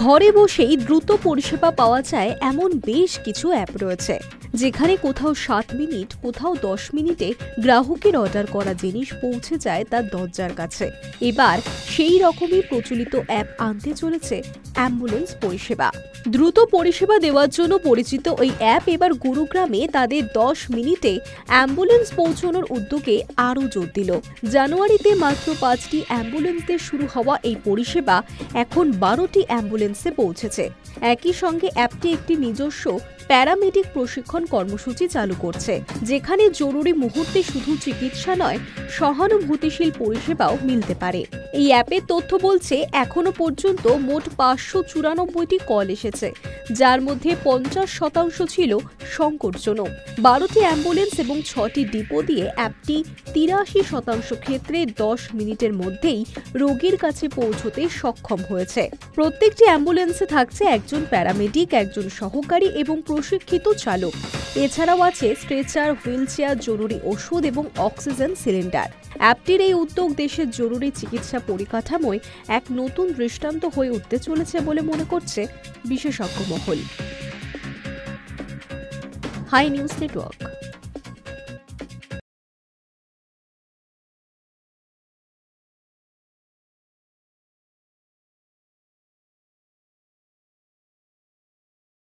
ঘরে বসেই দ্রুত পরিষেবা পাওয়া যায় এমন বেশ কিছু অ্যাপ রয়েছে, যেখানে কোথাও 7 মিনিট, কোথাও 10 মিনিটে গ্রাহকের অর্ডার করা জিনিস পৌঁছে যায় তার দরজার কাছে। এবার সেই রকমই প্রচলিত অ্যাপ আনতে চলেছে অ্যাম্বুলেন্স পরিষেবা। দ্রুত পরিষেবা দেওয়ার জন্য পরিচিত ওই অ্যাপ এবার গুরুগ্রামে তাদের 10 মিনিটে অ্যাম্বুলেন্স পৌঁছানোর উদ্যোগে আরও জোর দিল। জানুয়ারিতে মাত্র 5টি অ্যাম্বুলেন্স দিয়ে শুরু হওয়া এই পরিষেবা এখন 12টি অ্যাম্বুলেন্সে পৌঁছেছে। একই সঙ্গে অ্যাপটি একটি নিজস্ব প্যারামেডিক প্রশিক্ষণ কর্মসূচি চালু করছে, যেখানে জরুরি মুহূর্তে শুধু চিকিৎসা নয়, সহানুভূতিশীল পরিষেবাও মিলতে পারে। এই অ্যাপের তথ্য বলছে এখনো পর্যন্ত মোট 594টি কল এসেছে, যার মধ্যে 50% ছিল সংকটজনক। 12টি অ্যাম্বুলেন্স এবং 6টি ডিপো দিয়ে অ্যাপটি 83% ক্ষেত্রে 10 মিনিটের মধ্যেই রোগীর কাছে পৌঁছতে সক্ষম হয়েছে। প্রত্যেকটি অ্যাম্বুলেন্সে থাকছে একজন প্যারামেডিক, একজন সহকারী এবং প্রশিক্ষিত চালক। এছাড়াও আছে স্ট্রেচার, হুইলচেয়ার, জরুরি ওষুধ এবং অক্সিজেন সিলিন্ডার। অ্যাপটির এই উদ্যোগ দেশের জরুরি চিকিৎসা পরিকাঠামোয় এক নতুন দৃষ্টান্ত হয়ে উঠতে চলেছে বলে মনে করছে বিশেষজ্ঞ মহল। Hi news network.